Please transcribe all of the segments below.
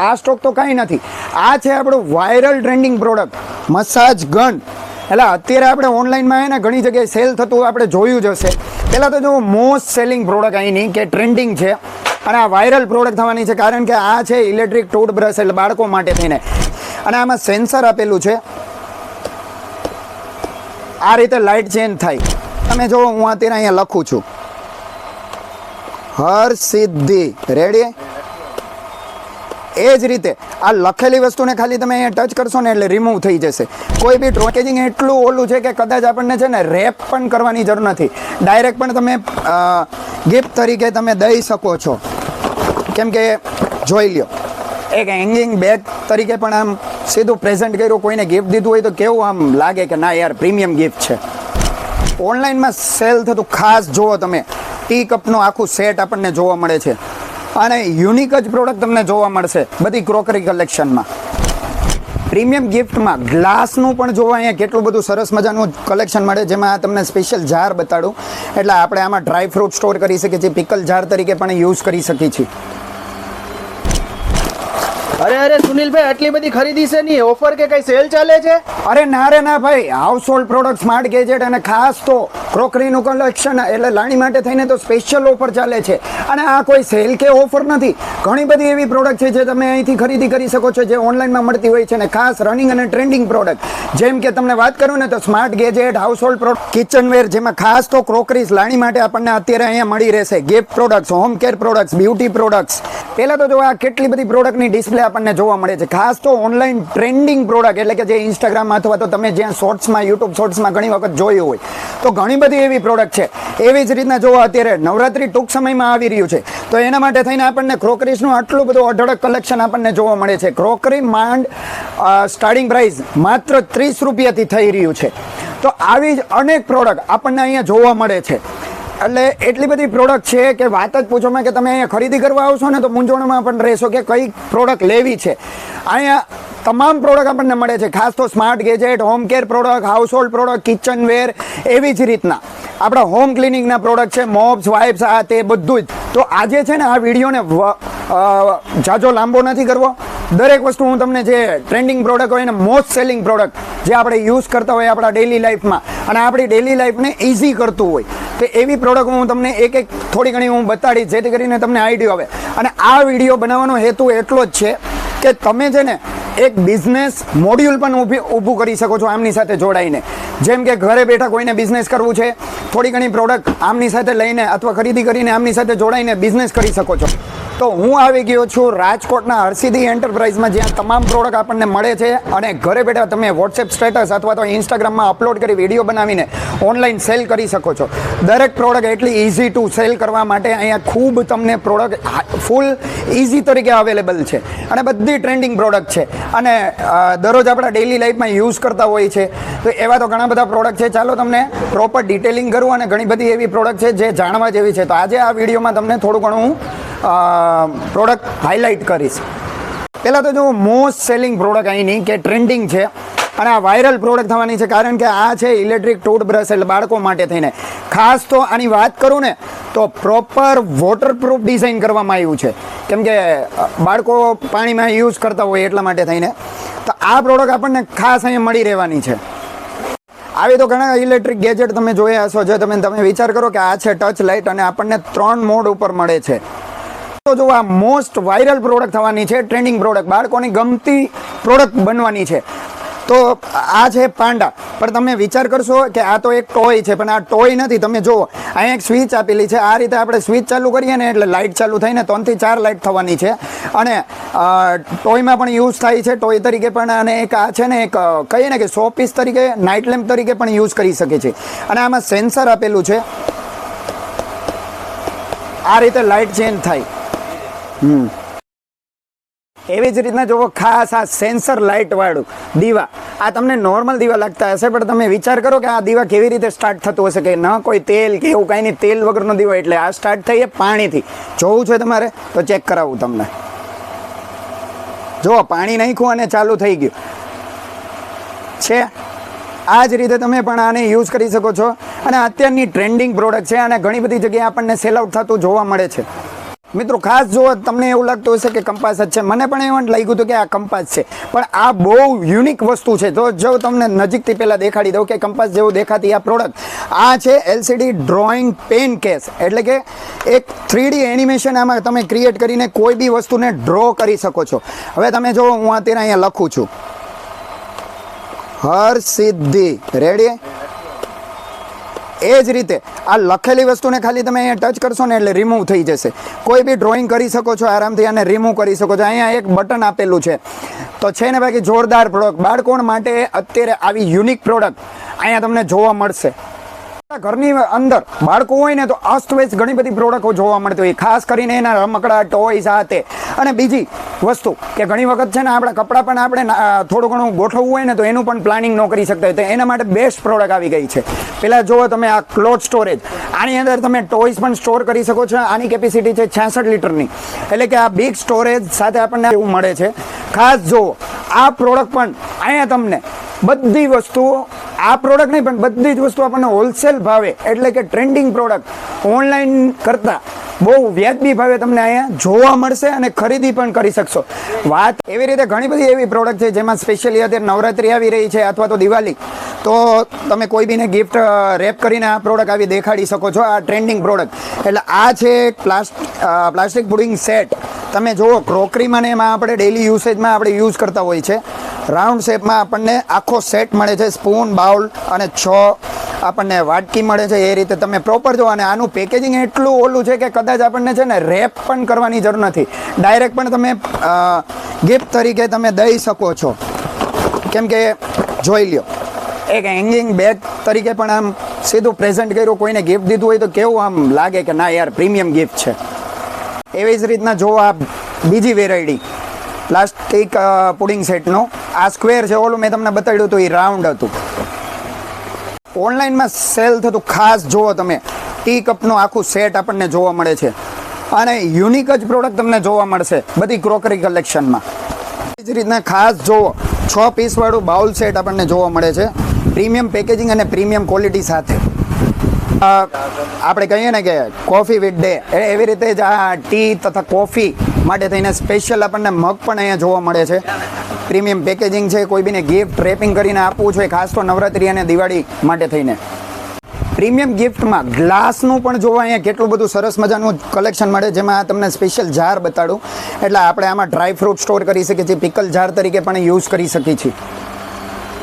આ સ્ટોક તો કાંઈ નથી. આ છે આપણું viral trending product massage gun. એટલે અત્યારે આપણે ઓનલાઈનમાં એને ઘણી જગ્યાએ સેલ થતું આપણે જોયું જ હશે. પહેલાં તો જો મોસ્ટ સેલિંગ પ્રોડક્ટ અહીંની કે ટ્રેન્ડિંગ છે અને આ વાયરલ પ્રોડક્ટ થવાની છે, કારણ કે આ છે ઇલેક્ટ્રિક ટૂથબ્રશ, એટલે બાળકો માટે થઈને. અને આમાં સેન્સર આપેલું છે. આ રીતે લાઇટ ચેન્જ થાય. તમે જો હું અત્યારે અહીંયા લખું છું હરસિદ્ધિ, રેડી? એ જ રીતે આ લખેલી વસ્તુને ખાલી તમે અહીંયા ટચ કરશો ને એટલે રિમૂવ થઈ જશે. કોઈ બી પેકેજિંગ એટલું ઓલું છે કે કદાચ આપણને છે ને રેપ પણ કરવાની જરૂર નથી. ડાયરેક્ટ પણ તમે ગિફ્ટ તરીકે તમે દઈ શકો છો. કેમ કે જોઈ લ્યો, એક હેંગિંગ બેગ તરીકે પણ આમ સીધું પ્રેઝન્ટ કર્યું, કોઈને ગિફ્ટ દીધું હોય તો કેવું આમ લાગે કે ના યાર પ્રીમિયમ ગિફ્ટ છે. ઓનલાઈનમાં સેલ થતું ખાસ જુઓ તમે, ટી કપનું આખું સેટ આપણને જોવા મળે છે અને યુનિક જ પ્રોડક્ટ તમને જોવા મળશે બધી ક્રોકરી કલેક્શનમાં. પ્રીમિયમ ગિફ્ટમાં ગ્લાસનું પણ જોવા અહીંયા કેટલું બધું સરસ મજાનું કલેક્શન મળે, જેમાં તમને સ્પેશિયલ જાર બતાડું. એટલે આપણે આમાં ડ્રાય ફ્રૂટ સ્ટોર કરી શકીએ છીએ, પિકલ જાર તરીકે પણ યુઝ કરી શકીએ છીએ. અરે સુનિલભાઈ, આટલી બધી ખરીદી છે ની ઓફર કે કઈ સેલ ચાલે છે? અરે ના રે ના ભાઈ, house hold product, smart gadget અને ખાસ તો ક્રોકરીનું કલેક્શન, એટલે લાણી માટે થઈને તો સ્પેશિયલ ઓફર ચાલે છે. અને આ કોઈ સેલ કે ઓફર નથી, ઘણી બધી એવી પ્રોડક્ટ છે જે તમે અહીંથી ખરીદી કરી શકો છો, જે ઓનલાઈનમાં મળતી હોય છે. અને ખાસ રનિંગ અને ટ્રેન્ડિંગ પ્રોડક્ટ, જેમ કે તમને વાત કરું ને તો smart gadget, house hold product, kitchenware, જેમાં ખાસ તો ક્રોકરીઝ લાણી માટે આપણને અત્યારે અહીંયા મળી રહેશે. Gift products, home care products, beauty products. પહેલાં તો જો આ કેટલી બધી પ્રોડક્ટની ડિસ્પ્લે આપણને જોવા મળે છે. ખાસ તો ઓનલાઈન ટ્રેન્ડિંગ પ્રોડક્ટ, એટલે કે જે ઇન્સ્ટાગ્રામ અથવા તો તમે જ્યાં શોર્ટ્સમાં, યુટ્યુબ શોર્ટ્સમાં ઘણી વખત જોયું હોય તો ઘણી બધી એવી પ્રોડક્ટ છે. એવી જ રીતના જો અત્યારે નવરાત્રી ટૂંક સમયમાં આવી રહ્યું છે તો એના માટે થઈને આપણને ક્રોકરીઝનું આટલું બધું અઢળક કલેક્શન આપણને જોવા મળે છે. ક્રોકરી માંડ સ્ટાર્ટિંગ પ્રાઇસ માત્ર 30 રૂપિયાથી થઈ રહ્યું છે. તો આવી જ અનેક પ્રોડક્ટ આપણને અહીંયા જોવા મળે છે. એટલે એટલી બધી પ્રોડક્ટ છે કે વાત જ પૂછોમાં, કે તમે અહીંયા ખરીદી કરવા આવશો ને તો મૂંઝવણમાં પણ રહેશો કે કઈ પ્રોડક્ટ લેવી છે. અહીંયા તમામ પ્રોડક્ટ આપણને મળે છે. ખાસ તો smart gadget, home care product, house hold product, kitchenware, એવી જ રીતના આપણા હોમ ક્લિનિંગના પ્રોડક્ટ છે, મોપ્સ, વાઇપ્સ, આ તે બધું જ. તો આજે છે ને આ વિડીયોને જાજો લાંબો નથી કરવો. દરેક વસ્તુ હું તમને જે ટ્રેન્ડિંગ પ્રોડક્ટ હોય ને મોસ્ટ સેલિંગ પ્રોડક્ટ જે આપણે યુઝ કરતા હોય આપણા ડેઇલી લાઈફમાં અને આપણી ડેઇલી લાઈફને ઇઝી કરતું હોય, તો એવી પ્રોડક્ટ હું તમને એક થોડી ઘણી હું બતાડીશ, જેથી કરીને તમને આઈડિયા આવે. અને આ વિડીયો બનાવવાનો હેતુ એટલો જ છે કે તમે છે ને એક બિઝનેસ મોડ્યુલ પણ ઊભું કરી શકો છો આમની સાથે જોડાઈને. જેમ કે ઘરે બેઠા કોઈને બિઝનેસ કરવું છે, થોડી ઘણી પ્રોડક્ટ આમની સાથે લઈને અથવા ખરીદી કરીને આમની સાથે જોડાઈને બિઝનેસ કરી શકો છો. તો હું આવી ગયો છું રાજકોટના હરસિદ્ધિ એન્ટરપ્રાઇઝમાં, જ્યાં તમામ પ્રોડક્ટ આપણને મળે છે અને ઘરે બેઠા તમે વોટ્સએપ સ્ટેટસ અથવા તો ઇન્સ્ટાગ્રામમાં અપલોડ કરી વિડીયો બનાવીને ઓનલાઈન સેલ કરી શકો છો. દરેક પ્રોડક્ટ એટલી ઇઝી ટુ સેલ કરવા માટે અહીંયા ખૂબ તમને પ્રોડક્ટ ફૂલ ઇઝી તરીકે અવેલેબલ છે અને બધી ટ્રેન્ડિંગ પ્રોડક્ટ છે અને દરરોજ આપણા ડેઇલી લાઈફમાં યુઝ કરતા હોય છે. તો એવા તો ઘણા બધા પ્રોડક્ટ છે. ચાલો તમને પ્રોપર ડિટેલિંગ કરું અને ઘણી બધી એવી પ્રોડક્ટ છે જે જાણવા જેવી છે. તો આજે આ વિડીયોમાં તમને થોડું ઘણું હું પ્રોડક્ટ હાઇલાઇટ કરીશ. પહેલાં તો જો મોસ્ટ સેલિંગ પ્રોડક્ટ અહીંની કે ટ્રેન્ડિંગ છે અને આ વાયરલ પ્રોડક્ટ થવાની છે, કારણ કે આ છે ઇલેક્ટ્રિક ટૂથબ્રશ, એટલે બાળકો માટે થઈને. ખાસ તો આની વાત કરું ને તો પ્રોપર વોટરપ્રૂફ ડિઝાઇન કરવામાં આવ્યું છે, કેમ કે બાળકો પાણીમાં યુઝ કરતા હોય એટલા માટે થઈને. તો આ પ્રોડક્ટ આપણને ખાસ અહીંયા મળી રહેવાની છે. આવી તો ઘણા ઇલેક્ટ્રિક ગેજેટ તમે જોયા હશો, જે તમે વિચાર કરો કે આ છે ટચ લાઇટ અને આપણને 3 મોડ ઉપર મળે છે. તો જો આ મોસ્ટ વાયરલ પ્રોડક્ટ થવાની છે, ટ્રેન્ડિંગ પ્રોડક્ટ, બાળકોની ગમતી પ્રોડક્ટ બનવાની છે. તો આ છે પાંડા. પણ તમે વિચાર કરશો કે આ તો એક ટોય છે, પણ આ ટોય નથી. તમે જુઓ અહીંયા એક સ્વિચ આપેલી છે. આ રીતે આપણે સ્વિચ ચાલુ કરીએ ને એટલે લાઇટ ચાલુ થઈને 3 થી 4 લાઇટ થવાની છે અને ટોયમાં પણ યુઝ થાય છે, ટોય તરીકે પણ. અને એક આ છે ને એક કહીએ ને કે શો પીસ તરીકે, નાઇટ લેમ્પ તરીકે પણ યુઝ કરી શકે છે. અને આમાં સેન્સર આપેલું છે. આ રીતે લાઇટ ચેન્જ થાય. એવી જ રીતના જો ખાસ આ સેન્સર લાઇટ વાળું દીવા, આ તમને નોર્મલ દીવા લાગતા હશે, પણ તમે વિચાર કરો કે આ દીવા કેવી રીતે સ્ટાર્ટ થતું હશે, કે ન કોઈ તેલ કે એવું કાંઈ નહીં, તેલ વગરનો દીવો. એટલે આ સ્ટાર્ટ થઈ પાણીથી. જોવું છે તમારે તો ચેક કરાવું તમને. જો પાણી નાખ્યું અને ચાલુ થઈ ગયું છે. આ જ રીતે તમે પણ આને યુઝ કરી શકો છો અને અત્યારની ટ્રેન્ડિંગ પ્રોડક્ટ છે અને ઘણી બધી જગ્યાએ આપણને સેલ આઉટ થતું જોવા મળે છે. મિત્રો ખાસ જો તમને એવું લાગતું હશે કે કંપાસ જ છે, મને પણ એવું લાગ્યું હતું કે આ કંપાસ છે, પણ આ બહુ યુનિક વસ્તુ છે. તો જો તમને નજીકથી પહેલાં દેખાડી દઉં કે કંપાસ જેવું દેખાતી આ પ્રોડક્ટ આ છે LCD ડ્રોઈંગ પેન કેસ, એટલે કે એક 3D એનિમેશન આમાં તમે ક્રિએટ કરીને કોઈ બી વસ્તુને ડ્રો કરી શકો છો. હવે તમે જો હું અત્યારે અહીંયા લખું છું હરસિદ્ધિ, રેડી? એ જ રીતે આ લખેલી વસ્તુને ખાલી તમે અહીંયા ટચ કરશો ને એટલે રિમૂવ થઈ જશે. કોઈ બી ડ્રોઈંગ કરી શકો છો આરામથી, આને રિમૂવ કરી શકો છો. અહીંયા એક બટન આપેલું છે તો છે ને બાકી જોરદાર પ્રોડક્ટ. બાળકો માટે અત્યારે આવી યુનિક પ્રોડક્ટ અહીંયા તમને જોવા મળશે. ઘરની અંદર બાળકો હોય ને તો અસ્તવ્યસ્ત ઘણી બધી પ્રોડક્ટો જોવા મળતી હોય, ખાસ કરીને એના રમકડા ટોય સાથે. અને બીજી વસ્તુ કે ઘણી વખત છે ને આપણા કપડાં પણ આપણે થોડું ઘણું ગોઠવવું હોય ને તો એનું પણ પ્લાનિંગ ન કરી શકતા હોય, તો એના માટે બેસ્ટ પ્રોડક્ટ આવી ગઈ છે. પહેલાં જુઓ તમે આ ક્લોથ સ્ટોરેજ, આની અંદર તમે ટોયસ પણ સ્ટોર કરી શકો છો. આની કેપેસિટી છે 66 લીટરની, એટલે કે આ બિગ સ્ટોરેજ સાથે આપણને એવું મળે છે. ખાસ જુઓ આ પ્રોડક્ટ પણ અહીંયા તમને બધી વસ્તુઓ, આ પ્રોડક્ટ નહીં પણ બધી જ વસ્તુ આપણને હોલસેલ ભાવે, એટલે કે ટ્રેન્ડિંગ પ્રોડક્ટ ઓનલાઈન કરતાં બહુ વ્યાજબી ભાવે તમને અહીંયા જોવા મળશે અને ખરીદી પણ કરી શકશો. વાત એવી રીતે ઘણી બધી એવી પ્રોડક્ટ છે જેમાં સ્પેશિયલી અત્યારે નવરાત્રી આવી રહી છે અથવા તો દિવાળી, તો તમે કોઈ બીને ગિફ્ટ રેપ કરીને આ પ્રોડક્ટ આવી દેખાડી શકો છો. આ ટ્રેન્ડિંગ પ્રોડક્ટ એટલે આ છે પ્લાસ્ટિક પુડિંગ સેટ. તમે જુઓ ક્રોકરીમાં ને એમાં આપણે ડેલી યુસેજમાં આપણે યુઝ કરતા હોય છે. રાઉન્ડ શેપમાં આપણને આખો સેટ મળે છે, સ્પૂન, બાઉલ અને 6 આપણને વાટકી મળે છે. એ રીતે તમે પ્રોપર જો. અને આનું પેકેજિંગ એટલું ઓલું છે કે કદાચ આપણને છે ને રેપ પણ કરવાની જરૂર નથી, ડાયરેક્ટ પણ તમે ગિફ્ટ તરીકે તમે દઈ શકો છો. કેમ કે જોઈ લ્યો, એક હેંગિંગ બેગ તરીકે પણ આમ સીધું પ્રેઝન્ટ કર્યું, કોઈને ગિફ્ટ દીધું હોય તો કેવું આમ લાગે કે ના યાર પ્રીમિયમ ગિફ્ટ છે. એવી જ રીતના જો આ બીજી વેરાયટી પ્લાસ્ટિક પુડિંગ સેટનો, આ સ્ક્વેર છે, ઓલું મેં તમને બતાવ્યું હતું એ રાઉન્ડ હતું. ઓનલાઈનમાં સેલ થતું ખાસ જુઓ તમે ટી કપનું આખું સેટ આપણને જોવા મળે છે અને યુનિક જ પ્રોડક્ટ તમને જોવા મળશે બધી ક્રોકરી કલેક્શનમાં. એ જ રીતના ખાસ જુઓ 6 પીસવાળું બાઉલ સેટ આપણને જોવા મળે છે, પ્રીમિયમ પેકેજિંગ અને પ્રીમિયમ ક્વોલિટી સાથે. આપણે કહીએ ને કે કોફી વિથ ડે, એવી રીતે જ આ ટી તથા કોફી માટે થઈને સ્પેશિયલ આપણને મગ પણ અહીંયા જોવા મળે છે. પ્રીમિયમ પેકેજિંગ છે, કોઈ બીને ગિફ્ટ રેપિંગ કરીને આપવું છે, ખાસ તો નવરાત્રી અને દિવાળી માટે થઈને. પ્રીમિયમ ગિફ્ટમાં ગ્લાસનું પણ જોવા અહીંયા કેટલું બધું સરસ મજાનું કલેક્શન મળે, જેમાં તમને સ્પેશિયલ જાર બતાડું. એટલે આપણે આમાં ડ્રાય ફ્રૂટ સ્ટોર કરી શકીએ છીએ, પિકલ જાર તરીકે પણ યુઝ કરી શકીએ છીએ.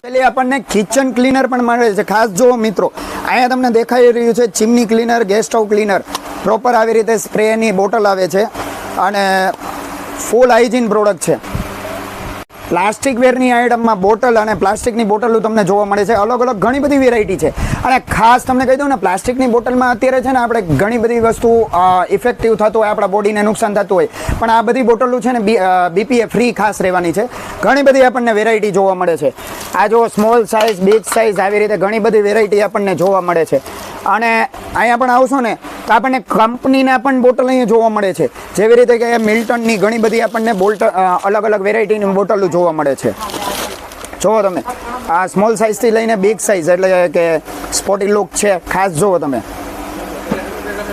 એટલે આપણને કિચન ક્લીનર પણ મળે છે. ખાસ જુઓ મિત્રો, અહીંયા તમને દેખાઈ રહ્યું છે chimney cleaner, gas stove cleaner. Proper આવી રીતે સ્પ્રેની બોટલ આવે છે અને ફૂલ હાઇજીન પ્રોડક્ટ છે. પ્લાસ્ટિક વેરની આઇટમમાં બોટલ અને પ્લાસ્ટિકની બોટલો તમને જોવા મળે છે. અલગ અલગ ઘણી બધી વેરાયટી છે. અને ખાસ તમને કહી દઉં ને, પ્લાસ્ટિકની બોટલમાં અત્યારે છે ને આપણે ઘણી બધી વસ્તુ ઇફેક્ટિવ થતું હોય, આપણા બોડીને નુકસાન થતું હોય, પણ આ બધી બોટલો છે ને BPA ફ્રી ખાસ રહેવાની છે. ઘણી બધી આપણને વેરાયટી જોવા મળે છે. આ જો સ્મોલ સાઇઝ, બિગ સાઇઝ, આવી રીતે ઘણી બધી વેરાયટી આપણને જોવા મળે છે. અને અહીંયા પણ આવશો ને તો આપણને કંપનીના પણ બોટલ અહીંયા જોવા મળે છે, જેવી રીતે કે મિલ્ટનની ઘણી બધી આપણને અલગ અલગ વેરાયટીની બોટલો જોવા મળે છે. જુઓ તમે, આ સ્મોલ સાઇઝથી લઈને બિગ સાઇઝ, એટલે કે સ્પોટી લુક છે. ખાસ જુઓ તમે.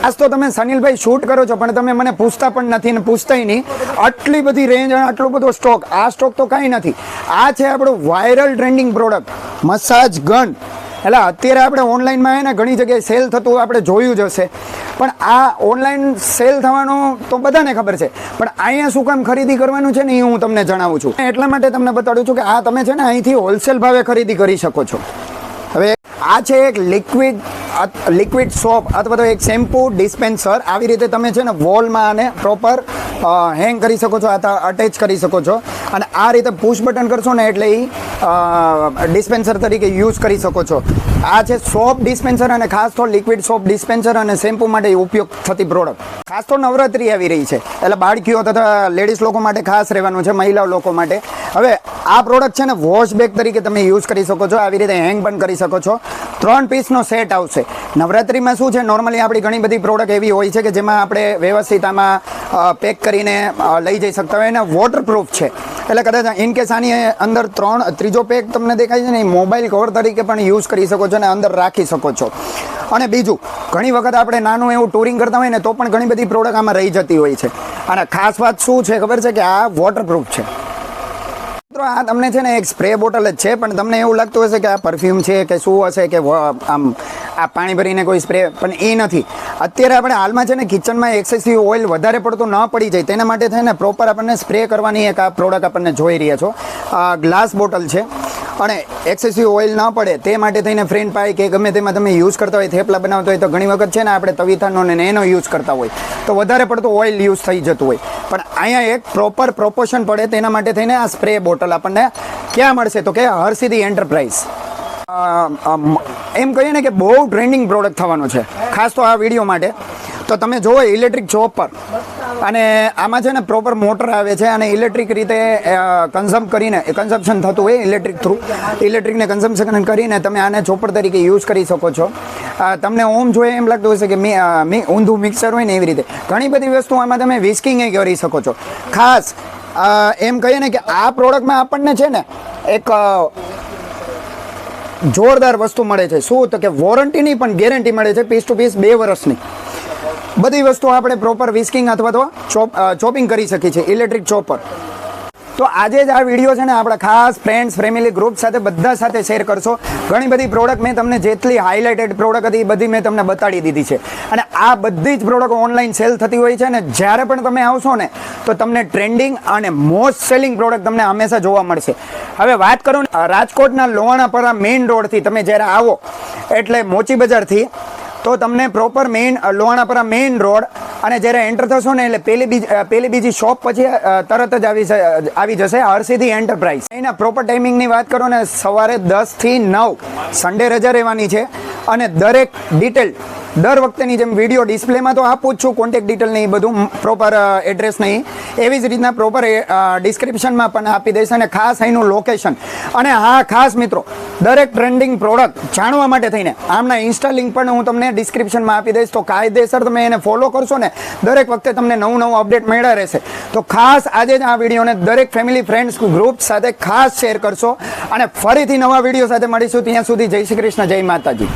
આજ તો તમે સનીલભાઈ શૂટ કરો છો પણ તમે મને પૂછતા પણ નથી ને પૂછતાય નહીં. આટલી બધી રેન્જ અને આટલો બધો સ્ટોક. આ સ્ટોક તો કાંઈ નથી. આ છે આપણું viral trending product massage gun. એટલે અત્યારે આપણે ઓનલાઈનમાં આવે ને ઘણી જગ્યાએ સેલ થતું આપણે જોયું જ હશે, પણ આ ઓનલાઈન સેલ થવાનું તો બધાને ખબર છે, પણ અહીંયા શું કામ ખરીદી કરવાનું છે ને એ હું તમને જણાવું છું. એટલા માટે તમને બતાડું છું કે આ તમે છે ને અહીંથી હોલસેલ ભાવે ખરીદી કરી શકો છો. હવે આ છે એક લિક્વિડ સોપ અથવા તો એક શેમ્પૂ ડિસ્પેન્સર. આવી રીતે તમે છે ને વોલમાં આને પ્રોપર હેંગ કરી શકો છો, અટેચ કરી શકો છો. અને આ રીતે પુશ બટન કરશો ને એટલે એ ડિસ્પેન્સર તરીકે યુઝ કરી શકો છો. આ છે સોપ ડિસ્પેન્સર, અને ખાસ તો લિક્વિડ સોપ ડિસ્પેન્સર અને શેમ્પૂ માટે ઉપયોગ થતી પ્રોડક્ટ. ખાસ તો નવરાત્રી આવી રહી છે એટલે બાળકીઓ તથા લેડીઝ લોકો માટે ખાસ રહેવાનું છે, મહિલાઓ લોકો માટે. હવે આ પ્રોડક્ટ છે ને વોશ બેગ તરીકે તમે યુઝ કરી શકો છો, આવી રીતે હેંગ પણ કરી શકો છો. 3 પીસનો સેટ આવશે. નવરાત્રીમાં શું છે, નોર્મલી આપણી ઘણી બધી પ્રોડક્ટ એવી હોય છે કે જેમાં આપણે વ્યવસ્થિત આમાં પેક કરીને લઈ જઈ શકતા હોય, અને વોટરપ્રૂફ છે. એટલે કદાચ ઇન કેસ આની અંદર ત્રીજો પેક તમને દેખાય છે ને, એ મોબાઈલ કવર તરીકે પણ યુઝ કરી શકો છો અને અંદર રાખી શકો છો. અને બીજું, ઘણી વખત આપણે નાનું એવું ટૂરિંગ કરતા હોય ને તો પણ ઘણી બધી પ્રોડક્ટ આમાં રહી જતી હોય છે. અને ખાસ વાત શું છે ખબર છે કે આ વોટરપ્રૂફ છે મિત્રો. આ તમને છે ને એક સ્પ્રે બોટલ જ છે, પણ તમને એવું લાગતું હશે કે આ પરફ્યુમ છે કે શું હશે કે આમ આ પાણી ભરીને કોઈ સ્પ્રે, પણ એ નથી. અત્યારે આપણે હાલમાં છે ને કિચનમાં એક્સેસિવ ઓઇલ વધારે પડતું ન પડી જાય તેના માટે થઈને પ્રોપર આપણને સ્પ્રે કરવાની એક આ પ્રોડક્ટ આપણને જોઈ રહ્યા છો. આ ગ્લાસ બોટલ છે અને એક્સેસિવ ઓઇલ ન પડે તે માટે થઈને ફ્રેન્ચ પાઈ કે ગમે તેમાં તમે યુઝ કરતા હોય, થેપલા બનાવતા હોય તો ઘણી વખત છે ને આપણે તવીથાનો ને એનો યુઝ કરતા હોય તો વધારે પડતું ઓઇલ યુઝ થઈ જતું હોય. પણ અહીંયા એક પ્રોપર પ્રોપોર્શન પડે તેના માટે થઈને આ સ્પ્રે બોટલ આપણને ક્યાં મળશે તો કે હરસિદ્ધિ એન્ટરપ્રાઇઝ. એમ કહીએ ને કે બહુ ટ્રેન્ડિંગ પ્રોડક્ટ થવાનો છે ખાસ તો આ વિડીયો માટે. તો તમે જુઓ ઇલેક્ટ્રિક ચોપર, અને આમાં છે ને પ્રોપર મોટર આવે છે અને ઇલેક્ટ્રિક રીતે કન્ઝમ્પશન થતું હોય ઇલેક્ટ્રિક થ્રુ. ઇલેક્ટ્રિકને કન્ઝમ્પશન કરીને તમે આને ચોપર તરીકે યુઝ કરી શકો છો. તમને ઓમ જોઈએ એમ લાગતું હશે કે ઊંધું મિક્સર હોય ને એવી રીતે ઘણી બધી વસ્તુ આમાં તમે વિસ્કિંગ કરી શકો છો. ખાસ એમ કહીએ ને કે આ પ્રોડક્ટમાં આપણને છે ને એક જોરદાર વસ્તુ મળે છે. શું તો કે વોરંટીની પણ ગેરંટી મળે છે, પીસ ટુ પીસ 2 વર્ષની. બધી વસ્તુ આપણે પ્રોપર વિસ્કિંગ અથવા તો ચોપિંગ કરી શકીએ છીએ ઇલેક્ટ્રિક ચોપર. તો આજે જ આ વિડીયો છે ને આપણા ખાસ ફ્રેન્ડ્સ ફેમિલી ગ્રુપ સાથે બધા સાથે શેર કરશો. ઘણી બધી પ્રોડક્ટ મેં તમને જેટલી હાઇલાઇટેડ પ્રોડક્ટ હતી એ બધી મેં તમને બતાડી દીધી છે. અને આ બધી જ પ્રોડક્ટ ઓનલાઈન સેલ થતી હોય છે ને જ્યારે પણ તમે આવશો ને તો તમને ટ્રેન્ડિંગ અને મોસ્ટ સેલિંગ પ્રોડક્ટ તમને હંમેશા જોવા મળશે. હવે વાત કરું રાજકોટના લોહાણાપરા મેઇન રોડથી તમે જ્યારે આવો એટલે મોચી બજારથી, તો તમને પ્રોપર લોહાણાપરા મેઇન રોડ અને જ્યારે એન્ટર થશો ને એટલે પેલી બીજી શોપ પછી તરત જ આવી જશે હરસિદ્ધિ એન્ટરપ્રાઇઝ. એના પ્રોપર ટાઈમિંગની વાત કરો ને સવારે 10 થી 9, સન્ડે રજા રહેવાની છે. અને દરેક ડિટેલ દર વખતેની જેમ વિડીયો ડિસ્પ્લેમાં તો આપું જ છું, કોન્ટેક્ટ ડિટેલ નહીં, બધું પ્રોપર એડ્રેસ નહીં, એવી જ રીતના પ્રોપર ડિસ્ક્રિપ્શનમાં પણ આપી દઈશ અને ખાસ અહીંનું લોકેશન. અને હા ખાસ મિત્રો, દરેક ટ્રેન્ડિંગ પ્રોડક્ટ જાણવા માટે થઈને આમના ઇન્સ્ટા લિંક પણ હું તમને ડિસ્ક્રિપ્શનમાં આપી દઈશ. તો કાયદેસર તમે એને ફોલો કરશો ને દરેક વખતે તમને નવું અપડેટ મળ્યા રહેશે. તો ખાસ આજે જ આ વિડીયોને દરેક ફેમિલી ફ્રેન્ડ્સ ગ્રુપ સાથે ખાસ શેર કરશો. અને ફરીથી નવા વિડીયો સાથે મળીશું. ત્યાં સુધી જય શ્રી કૃષ્ણ, જય માતાજી.